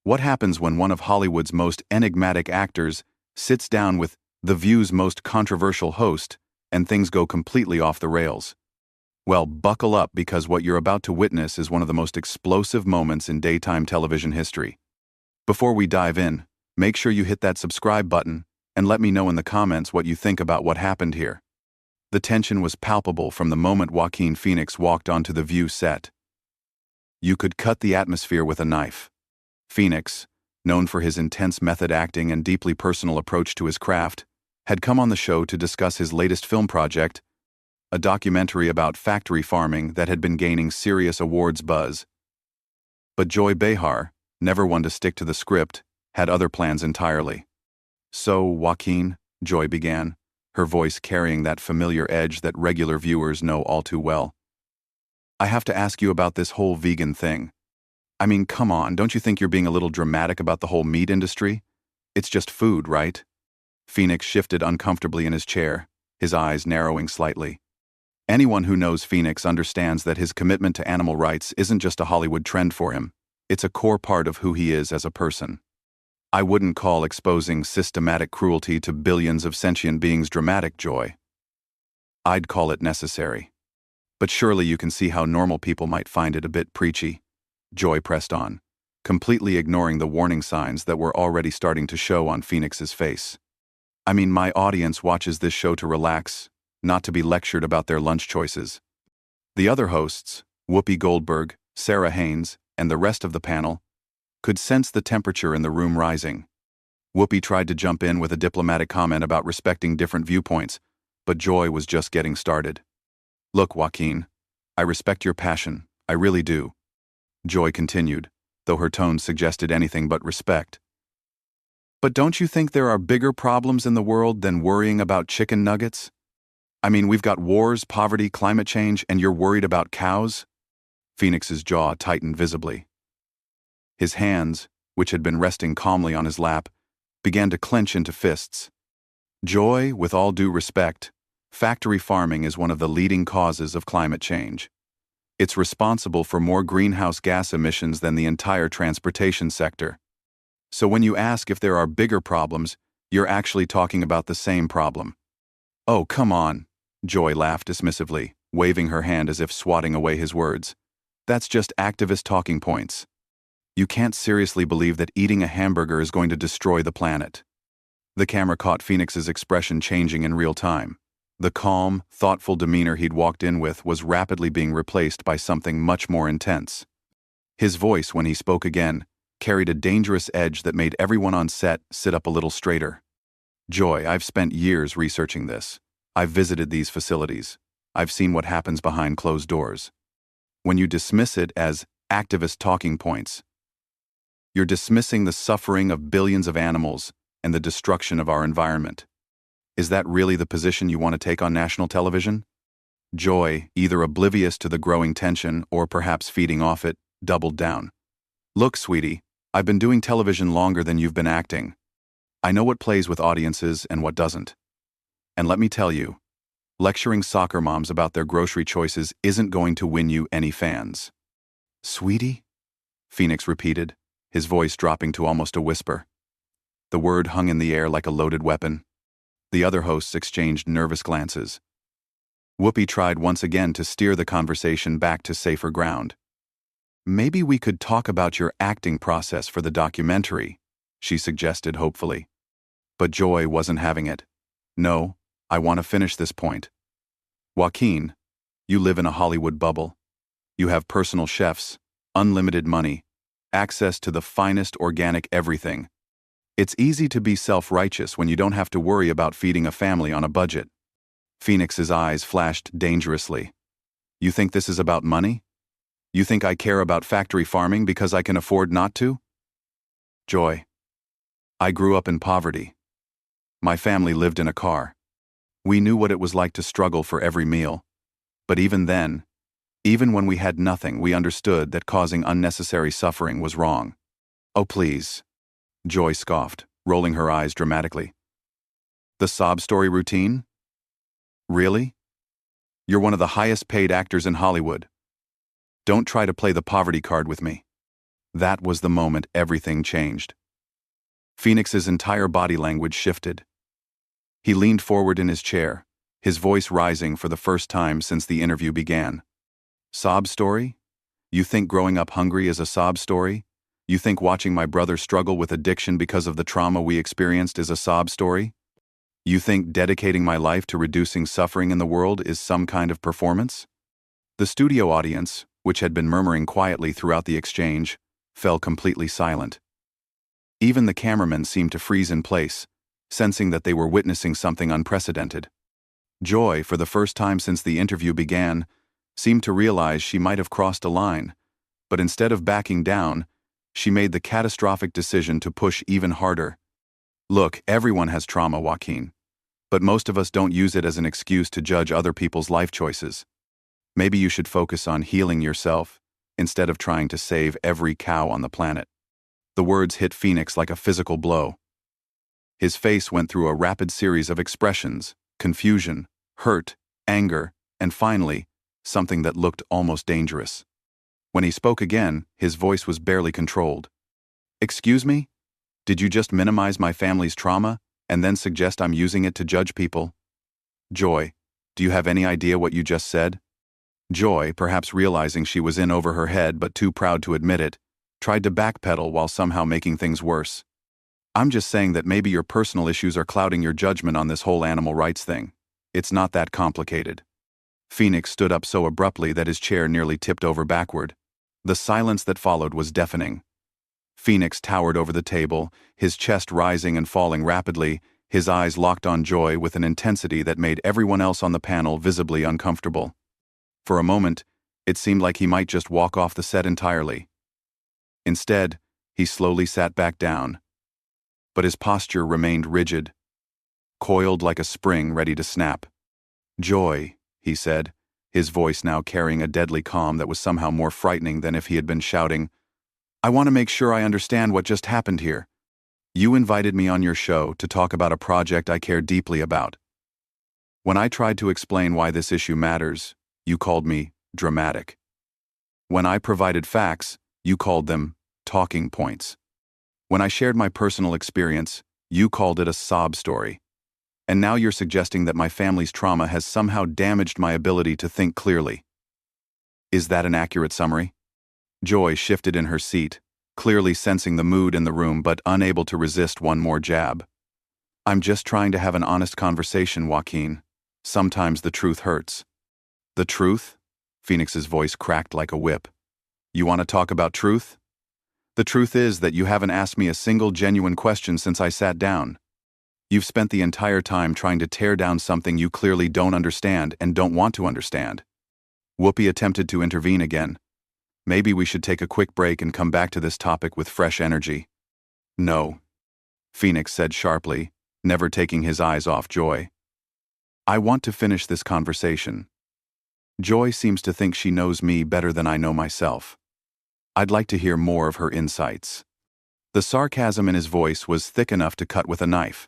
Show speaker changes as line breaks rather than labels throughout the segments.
What happens when one of Hollywood's most enigmatic actors sits down with The View's most controversial host and things go completely off the rails? Well, buckle up because what you're about to witness is one of the most explosive moments in daytime television history. Before we dive in, make sure you hit that subscribe button and let me know in the comments what you think about what happened here. The tension was palpable from the moment Joaquin Phoenix walked onto The View set. You could cut the atmosphere with a knife. Phoenix, known for his intense method acting and deeply personal approach to his craft, had come on the show to discuss his latest film project, a documentary about factory farming that had been gaining serious awards buzz. But Joy Behar, never one to stick to the script, had other plans entirely. "So, Joaquin," Joy began, her voice carrying that familiar edge that regular viewers know all too well. "I have to ask you about this whole vegan thing. I mean, come on, don't you think you're being a little dramatic about the whole meat industry? It's just food, right?" Phoenix shifted uncomfortably in his chair, his eyes narrowing slightly. Anyone who knows Phoenix understands that his commitment to animal rights isn't just a Hollywood trend for him. It's a core part of who he is as a person. "I wouldn't call exposing systematic cruelty to billions of sentient beings dramatic, Joy. I'd call it necessary. But surely you can see how normal people might find it a bit preachy," Joy pressed on, completely ignoring the warning signs that were already starting to show on Phoenix's face. "I mean, my audience watches this show to relax, not to be lectured about their lunch choices." The other hosts, Whoopi Goldberg, Sarah Haynes, and the rest of the panel, could sense the temperature in the room rising. Whoopi tried to jump in with a diplomatic comment about respecting different viewpoints, but Joy was just getting started. "Look, Joaquin, I respect your passion, I really do," Joy continued, though her tone suggested anything but respect. "But don't you think there are bigger problems in the world than worrying about chicken nuggets? I mean, we've got wars, poverty, climate change, and you're worried about cows?" Phoenix's jaw tightened visibly. His hands, which had been resting calmly on his lap, began to clench into fists. "Joy, with all due respect, factory farming is one of the leading causes of climate change. It's responsible for more greenhouse gas emissions than the entire transportation sector. So when you ask if there are bigger problems, you're actually talking about the same problem." "Oh, come on," Joy laughed dismissively, waving her hand as if swatting away his words. "That's just activist talking points. You can't seriously believe that eating a hamburger is going to destroy the planet." The camera caught Phoenix's expression changing in real time. The calm, thoughtful demeanor he'd walked in with was rapidly being replaced by something much more intense. His voice, when he spoke again, carried a dangerous edge that made everyone on set sit up a little straighter. "Joy, I've spent years researching this. I've visited these facilities. I've seen what happens behind closed doors. When you dismiss it as activist talking points, you're dismissing the suffering of billions of animals and the destruction of our environment. Is that really the position you want to take on national television?" Joy, either oblivious to the growing tension or perhaps feeding off it, doubled down. "Look, sweetie, I've been doing television longer than you've been acting. I know what plays with audiences and what doesn't. And let me tell you, lecturing soccer moms about their grocery choices isn't going to win you any fans." "Sweetie?" Phoenix repeated, his voice dropping to almost a whisper. The word hung in the air like a loaded weapon. The other hosts exchanged nervous glances. Whoopi tried once again to steer the conversation back to safer ground. "Maybe we could talk about your acting process for the documentary," she suggested hopefully. But Joy wasn't having it. "No, I want to finish this point. Joaquin, you live in a Hollywood bubble. You have personal chefs, unlimited money, access to the finest organic everything. It's easy to be self-righteous when you don't have to worry about feeding a family on a budget." Phoenix's eyes flashed dangerously. "You think this is about money? You think I care about factory farming because I can afford not to?" "Joy, I grew up in poverty. My family lived in a car. We knew what it was like to struggle for every meal. But even then, even when we had nothing, we understood that causing unnecessary suffering was wrong." "Oh, please," Joy scoffed, rolling her eyes dramatically. "The sob story routine? Really? You're one of the highest paid actors in Hollywood. Don't try to play the poverty card with me." That was the moment everything changed. Phoenix's entire body language shifted. He leaned forward in his chair, his voice rising for the first time since the interview began. Sob story? You think growing up hungry is a sob story? You think watching my brother struggle with addiction because of the trauma we experienced is a sob story? You think dedicating my life to reducing suffering in the world is some kind of performance? The studio audience, which had been murmuring quietly throughout the exchange, fell completely silent. Even the cameramen seemed to freeze in place, sensing that they were witnessing something unprecedented. Joy, for the first time since the interview began, seemed to realize she might have crossed a line, but instead of backing down, she made the catastrophic decision to push even harder. Look, everyone has trauma, Joaquin, but most of us don't use it as an excuse to judge other people's life choices. Maybe you should focus on healing yourself instead of trying to save every cow on the planet. The words hit Phoenix like a physical blow. His face went through a rapid series of expressions: confusion, hurt, anger, and finally, something that looked almost dangerous. When he spoke again, his voice was barely controlled. Excuse me? Did you just minimize my family's trauma and then suggest I'm using it to judge people? Joy, do you have any idea what you just said? Joy, perhaps realizing she was in over her head but too proud to admit it, tried to backpedal while somehow making things worse. I'm just saying that maybe your personal issues are clouding your judgment on this whole animal rights thing. It's not that complicated. Phoenix stood up so abruptly that his chair nearly tipped over backward. The silence that followed was deafening. Phoenix towered over the table, his chest rising and falling rapidly, his eyes locked on Joy with an intensity that made everyone else on the panel visibly uncomfortable. For a moment, it seemed like he might just walk off the set entirely. Instead, he slowly sat back down. But his posture remained rigid, coiled like a spring ready to snap. Joy, he said, his voice now carrying a deadly calm that was somehow more frightening than if he had been shouting, I want to make sure I understand what just happened here. You invited me on your show to talk about a project I care deeply about. When I tried to explain why this issue matters, you called me dramatic. When I provided facts, you called them talking points. When I shared my personal experience, you called it a sob story. And now you're suggesting that my family's trauma has somehow damaged my ability to think clearly. Is that an accurate summary? Joy shifted in her seat, clearly sensing the mood in the room but unable to resist one more jab. I'm just trying to have an honest conversation, Joaquin. Sometimes the truth hurts. The truth? Phoenix's voice cracked like a whip. You want to talk about truth? The truth is that you haven't asked me a single genuine question since I sat down. You've spent the entire time trying to tear down something you clearly don't understand and don't want to understand. Whoopi attempted to intervene again. Maybe we should take a quick break and come back to this topic with fresh energy. No, Phoenix said sharply, never taking his eyes off Joy. I want to finish this conversation. Joy seems to think she knows me better than I know myself. I'd like to hear more of her insights. The sarcasm in his voice was thick enough to cut with a knife.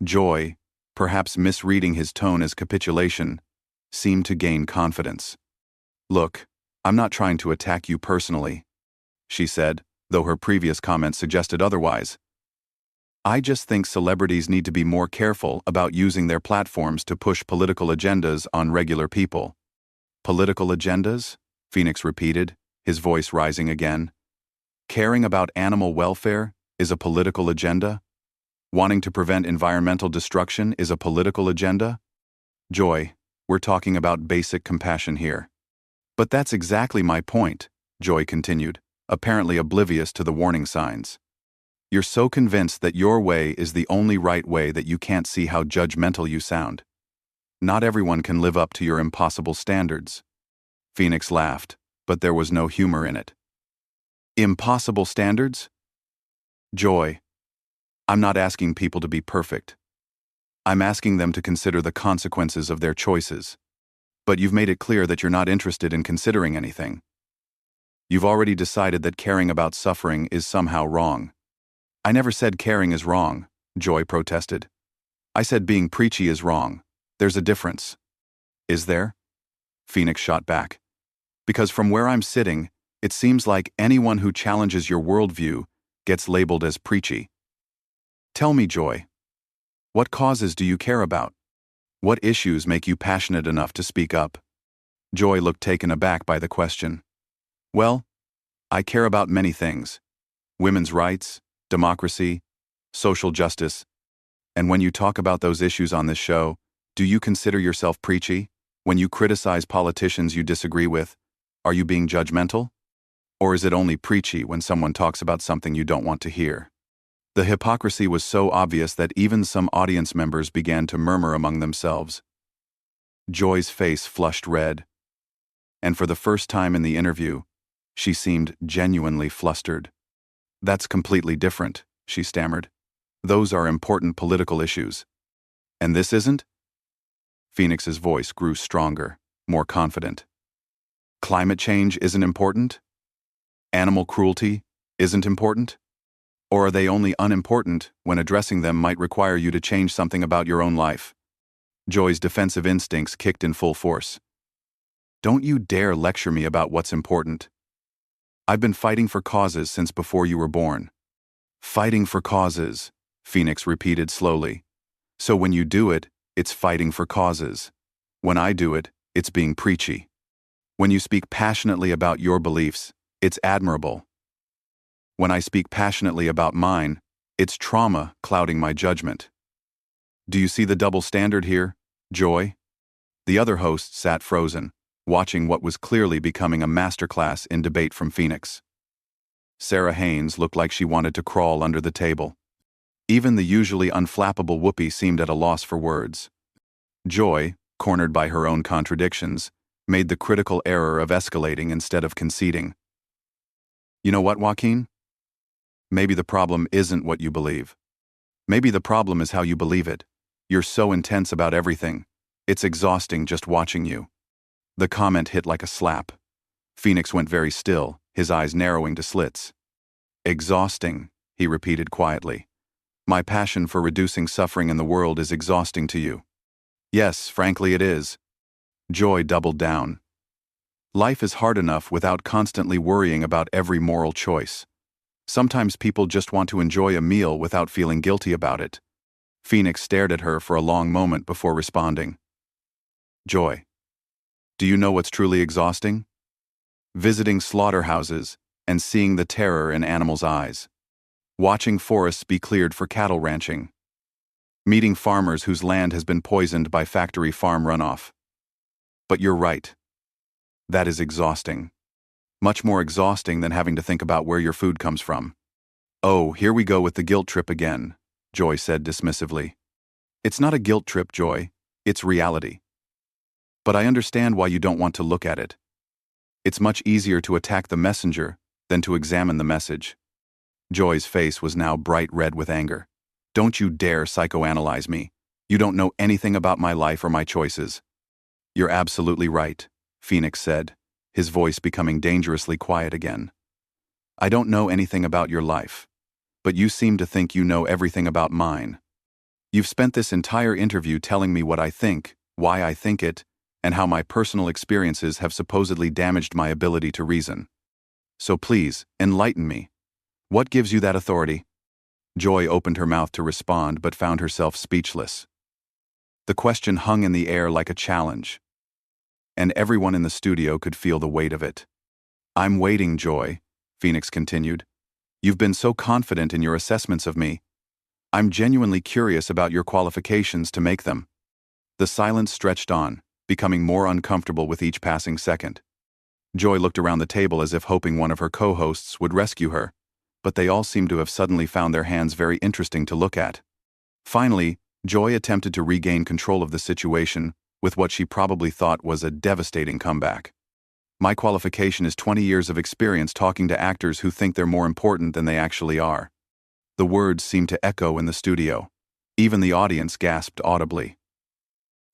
Joy, perhaps misreading his tone as capitulation, seemed to gain confidence. Look, I'm not trying to attack you personally, she said, though her previous comments suggested otherwise. I just think celebrities need to be more careful about using their platforms to push political agendas on regular people. Political agendas? Phoenix repeated, his voice rising again. Caring about animal welfare is a political agenda? Wanting to prevent environmental destruction is a political agenda? Joy, we're talking about basic compassion here. But that's exactly my point, Joy continued, apparently oblivious to the warning signs. You're so convinced that your way is the only right way that you can't see how judgmental you sound. Not everyone can live up to your impossible standards. Phoenix laughed, but there was no humor in it. Impossible standards? Joy, I'm not asking people to be perfect. I'm asking them to consider the consequences of their choices. But you've made it clear that you're not interested in considering anything. You've already decided that caring about suffering is somehow wrong. I never said caring is wrong, Joy protested. I said being preachy is wrong. There's a difference. Is there? Phoenix shot back. Because from where I'm sitting, It seems like anyone who challenges your worldview gets labeled as preachy. Tell me, Joy, what causes do you care about? What issues make you passionate enough to speak up? Joy looked taken aback by the question. Well, I care about many things. Women's rights, democracy, social justice. And when you talk about those issues on this show, do you consider yourself preachy? When you criticize politicians you disagree with, are you being judgmental? Or is it only preachy when someone talks about something you don't want to hear? The hypocrisy was so obvious that even some audience members began to murmur among themselves. Joy's face flushed red, and for the first time in the interview, she seemed genuinely flustered. That's completely different, she stammered. Those are important political issues. And this isn't? Phoenix's voice grew stronger, more confident. Climate change isn't important? Animal cruelty isn't important? Or are they only unimportant when addressing them might require you to change something about your own life? Joy's defensive instincts kicked in full force. Don't you dare lecture me about what's important. I've been fighting for causes since before you were born. Fighting for causes, Phoenix repeated slowly. So when you do it, it's fighting for causes. When I do it, it's being preachy. When you speak passionately about your beliefs, it's admirable. When I speak passionately about mine, it's trauma clouding my judgment. Do you see the double standard here, Joy? The other host sat frozen, watching what was clearly becoming a masterclass in debate from Phoenix. Sarah Haynes looked like she wanted to crawl under the table. Even the usually unflappable Whoopi seemed at a loss for words. Joy, cornered by her own contradictions, made the critical error of escalating instead of conceding. You know what, Joaquin? Maybe the problem isn't what you believe. Maybe the problem is how you believe it. You're so intense about everything. It's exhausting just watching you. The comment hit like a slap. Phoenix went very still, his eyes narrowing to slits. Exhausting, he repeated quietly. My passion for reducing suffering in the world is exhausting to you. Yes, frankly it is. Joy doubled down. Life is hard enough without constantly worrying about every moral choice. Sometimes people just want to enjoy a meal without feeling guilty about it. Phoenix stared at her for a long moment before responding. Joy, do you know what's truly exhausting? Visiting slaughterhouses and seeing the terror in animals' eyes. Watching forests be cleared for cattle ranching. Meeting farmers whose land has been poisoned by factory farm runoff. But you're right. That is exhausting. Much more exhausting than having to think about where your food comes from. Oh, here we go with the guilt trip again, Joy said dismissively. It's not a guilt trip, Joy. It's reality. But I understand why you don't want to look at it. It's much easier to attack the messenger than to examine the message. Joy's face was now bright red with anger. Don't you dare psychoanalyze me. You don't know anything about my life or my choices. You're absolutely right, Phoenix said, his voice becoming dangerously quiet again. I don't know anything about your life, but you seem to think you know everything about mine. You've spent this entire interview telling me what I think, why I think it, and how my personal experiences have supposedly damaged my ability to reason. So please, enlighten me. What gives you that authority? Joy opened her mouth to respond but found herself speechless. The question hung in the air like a challenge, and everyone in the studio could feel the weight of it. I'm waiting, Joy, Phoenix continued. You've been so confident in your assessments of me. I'm genuinely curious about your qualifications to make them. The silence stretched on, becoming more uncomfortable with each passing second. Joy looked around the table as if hoping one of her co-hosts would rescue her, but they all seemed to have suddenly found their hands very interesting to look at. Finally, Joy attempted to regain control of the situation with what she probably thought was a devastating comeback. My qualification is 20 years of experience talking to actors who think they're more important than they actually are. The words seemed to echo in the studio. Even the audience gasped audibly.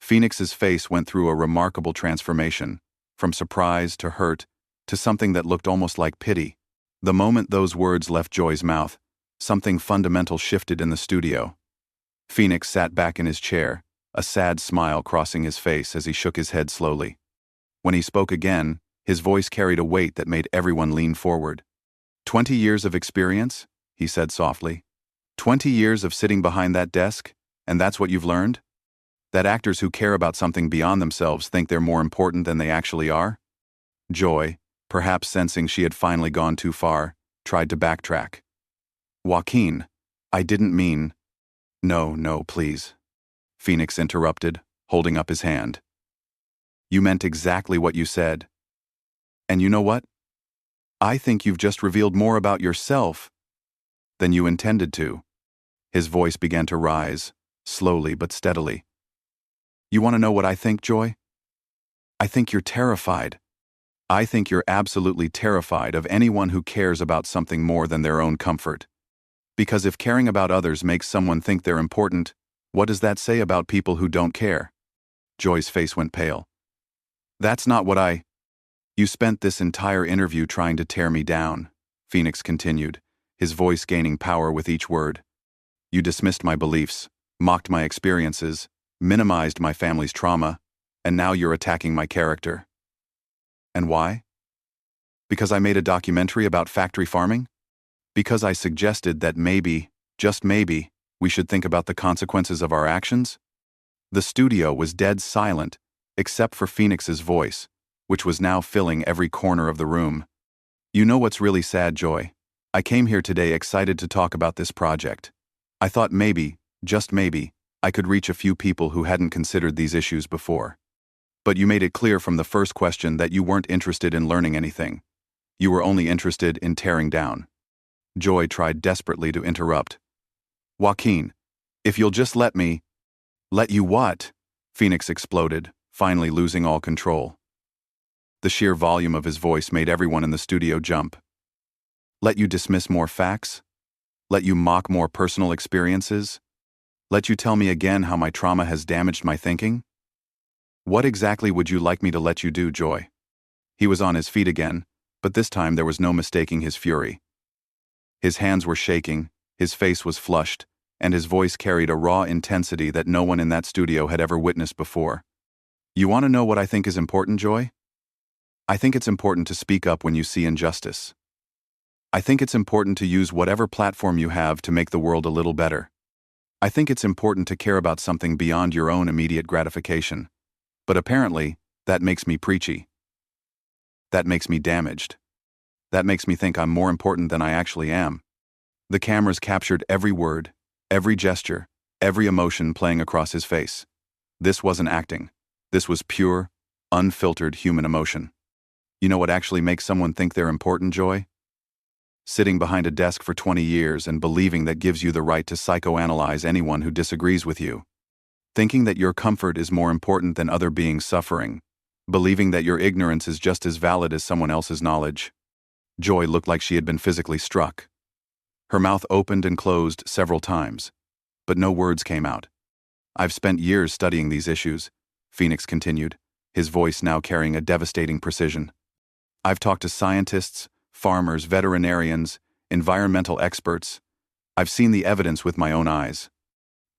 Phoenix's face went through a remarkable transformation, from surprise to hurt to something that looked almost like pity. The moment those words left Joy's mouth, something fundamental shifted in the studio. Phoenix sat back in his chair, a sad smile crossing his face as he shook his head slowly. When he spoke again, His voice carried a weight that made everyone lean forward. 20 years of experience? He said softly. 20 years of sitting behind that desk, and that's what you've learned? That actors who care about something beyond themselves think they're more important than they actually are? Joy, perhaps sensing she had finally gone too far, tried to backtrack. Joaquin, I didn't mean… No, please. Phoenix interrupted, holding up his hand. You meant exactly what you said. And you know what? I think you've just revealed more about yourself than you intended to. His voice began to rise, slowly but steadily. You want to know what I think, Joy? I think you're terrified. I think you're absolutely terrified of anyone who cares about something more than their own comfort. Because if caring about others makes someone think they're important, what does that say about people who don't care? Joy's face went pale. That's not what I… You spent this entire interview trying to tear me down, Phoenix continued, his voice gaining power with each word. You dismissed my beliefs, mocked my experiences, minimized my family's trauma, and now you're attacking my character. And why? Because I made a documentary about factory farming? Because I suggested that maybe, just maybe, we should think about the consequences of our actions? The studio was dead silent, except for Phoenix's voice, which was now filling every corner of the room. You know what's really sad, Joy? I came here today excited to talk about this project. I thought maybe, just maybe, I could reach a few people who hadn't considered these issues before. But you made it clear from the first question that you weren't interested in learning anything. You were only interested in tearing down. Joy tried desperately to interrupt. Joaquin, if you'll just let me… Let you what? Phoenix exploded, finally losing all control. The sheer volume of his voice made everyone in the studio jump. Let you dismiss more facts? Let you mock more personal experiences? Let you tell me again how my trauma has damaged my thinking? What exactly would you like me to let you do, Joy? He was on his feet again, but this time there was no mistaking his fury. His hands were shaking, his face was flushed, and his voice carried a raw intensity that no one in that studio had ever witnessed before. You want to know what I think is important, Joy? I think it's important to speak up when you see injustice. I think it's important to use whatever platform you have to make the world a little better. I think it's important to care about something beyond your own immediate gratification. But apparently, that makes me preachy. That makes me damaged. That makes me think I'm more important than I actually am. The cameras captured every word, every gesture, every emotion playing across his face. This wasn't acting. This was pure, unfiltered human emotion. You know what actually makes someone think they're important, Joy? Sitting behind a desk for 20 years and believing that gives you the right to psychoanalyze anyone who disagrees with you. Thinking that your comfort is more important than other beings suffering. Believing that your ignorance is just as valid as someone else's knowledge. Joy looked like she had been physically struck. Her mouth opened and closed several times, but no words came out. I've spent years studying these issues, Phoenix continued, his voice now carrying a devastating precision. I've talked to scientists, farmers, veterinarians, environmental experts. I've seen the evidence with my own eyes.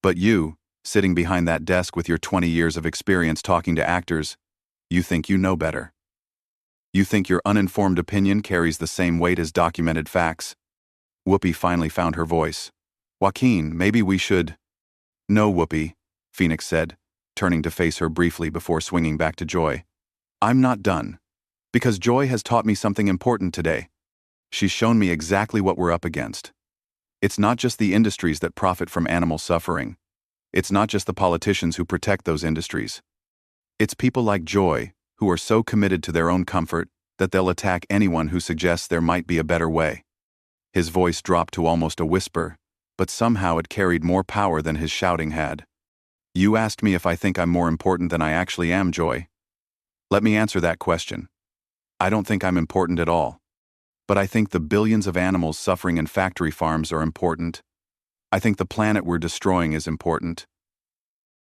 But you, sitting behind that desk with your 20 years of experience talking to actors, you think you know better. You think your uninformed opinion carries the same weight as documented facts. Whoopi finally found her voice. Joaquin, maybe we should… No, Whoopi, Phoenix said, turning to face her briefly before swinging back to Joy. I'm not done. Because Joy has taught me something important today. She's shown me exactly what we're up against. It's not just the industries that profit from animal suffering. It's not just the politicians who protect those industries. It's people like Joy, who are so committed to their own comfort that they'll attack anyone who suggests there might be a better way. His voice dropped to almost a whisper, but somehow it carried more power than his shouting had. You asked me if I think I'm more important than I actually am, Joy. Let me answer that question. I don't think I'm important at all. But I think the billions of animals suffering in factory farms are important. I think the planet we're destroying is important.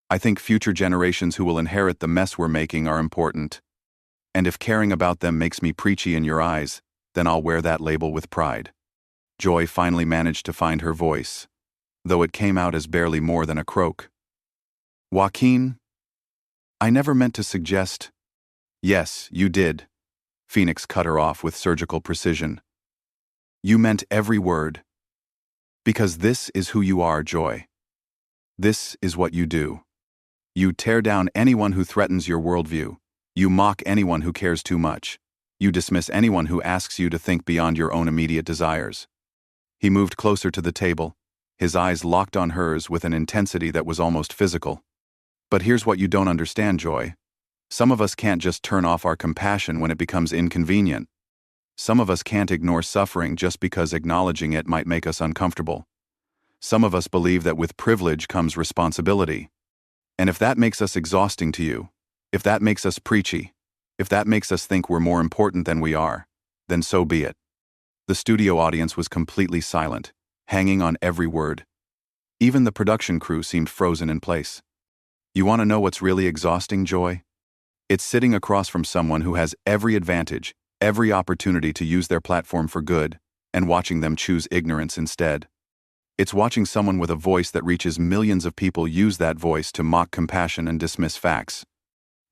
I think future generations who will inherit the mess we're making are important. And if caring about them makes me preachy in your eyes, then I'll wear that label with pride. Joy finally managed to find her voice, though it came out as barely more than a croak. Joaquin, I never meant to suggest… Yes, you did. Phoenix cut her off with surgical precision. You meant every word. Because this is who you are, Joy. This is what you do. You tear down anyone who threatens your worldview. You mock anyone who cares too much. You dismiss anyone who asks you to think beyond your own immediate desires. He moved closer to the table, his eyes locked on hers with an intensity that was almost physical. But here's what you don't understand, Joy. Some of us can't just turn off our compassion when it becomes inconvenient. Some of us can't ignore suffering just because acknowledging it might make us uncomfortable. Some of us believe that with privilege comes responsibility. And if that makes us exhausting to you, if that makes us preachy, if that makes us think we're more important than we are, then so be it. The studio audience was completely silent, hanging on every word. Even the production crew seemed frozen in place. You want to know what's really exhausting, Joy? It's sitting across from someone who has every advantage, every opportunity to use their platform for good, and watching them choose ignorance instead. It's watching someone with a voice that reaches millions of people use that voice to mock compassion and dismiss facts.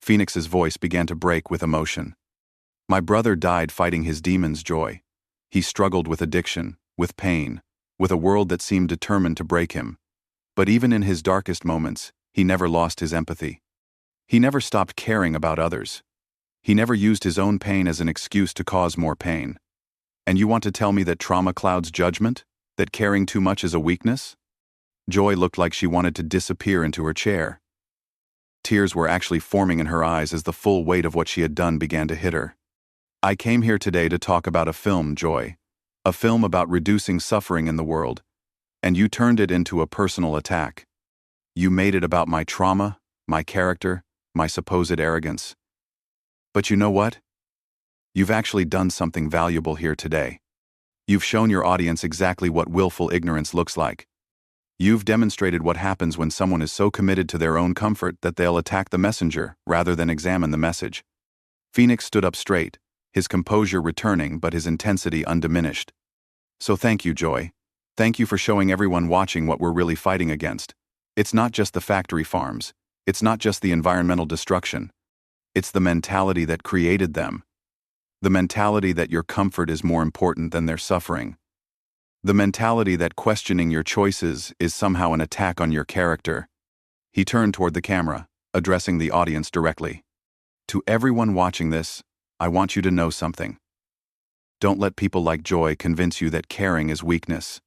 Phoenix's voice began to break with emotion. My brother died fighting his demons, Joy. He struggled with addiction, with pain, with a world that seemed determined to break him. But even in his darkest moments, he never lost his empathy. He never stopped caring about others. He never used his own pain as an excuse to cause more pain. And you want to tell me that trauma clouds judgment? That caring too much is a weakness? Joy looked like she wanted to disappear into her chair. Tears were actually forming in her eyes as the full weight of what she had done began to hit her. I came here today to talk about a film, Joy. A film about reducing suffering in the world. And you turned it into a personal attack. You made it about my trauma, my character, my supposed arrogance. But you know what? You've actually done something valuable here today. You've shown your audience exactly what willful ignorance looks like. You've demonstrated what happens when someone is so committed to their own comfort that they'll attack the messenger rather than examine the message. Phoenix stood up straight, his composure returning but his intensity undiminished. So thank you, Joy. Thank you for showing everyone watching what we're really fighting against. It's not just the factory farms. It's not just the environmental destruction. It's the mentality that created them. The mentality that your comfort is more important than their suffering. The mentality that questioning your choices is somehow an attack on your character. He turned toward the camera, addressing the audience directly. To everyone watching this, I want you to know something. Don't let people like Joy convince you that caring is weakness.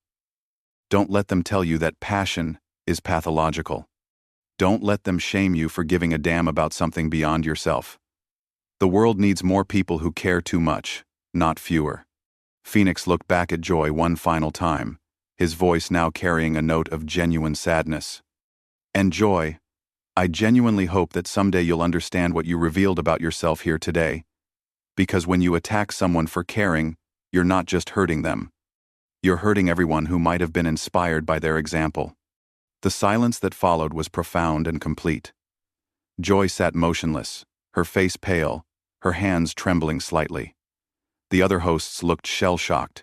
Don't let them tell you that passion is pathological. Don't let them shame you for giving a damn about something beyond yourself. The world needs more people who care too much, not fewer. Phoenix looked back at Joy one final time, his voice now carrying a note of genuine sadness. And Joy, I genuinely hope that someday you'll understand what you revealed about yourself here today. Because when you attack someone for caring, you're not just hurting them. You're hurting everyone who might have been inspired by their example. The silence that followed was profound and complete. Joy sat motionless, her face pale, her hands trembling slightly. The other hosts looked shell-shocked.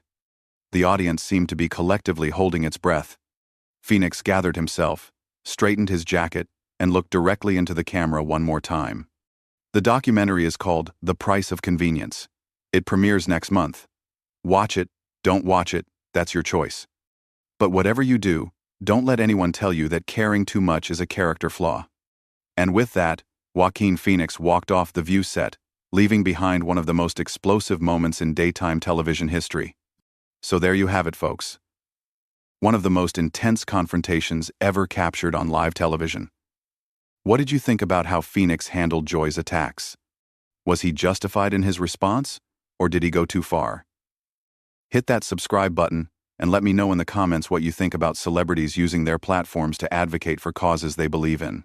The audience seemed to be collectively holding its breath. Phoenix gathered himself, straightened his jacket, and looked directly into the camera one more time. The documentary is called The Price of Convenience. It premieres next month. Watch it, don't watch it, that's your choice. But whatever you do, don't let anyone tell you that caring too much is a character flaw. And with that, Joaquin Phoenix walked off the View set, leaving behind one of the most explosive moments in daytime television history. So there you have it, folks. One of the most intense confrontations ever captured on live television. What did you think about how Phoenix handled Joy's attacks? Was he justified in his response, or did he go too far? Hit that subscribe button and let me know in the comments what you think about celebrities using their platforms to advocate for causes they believe in.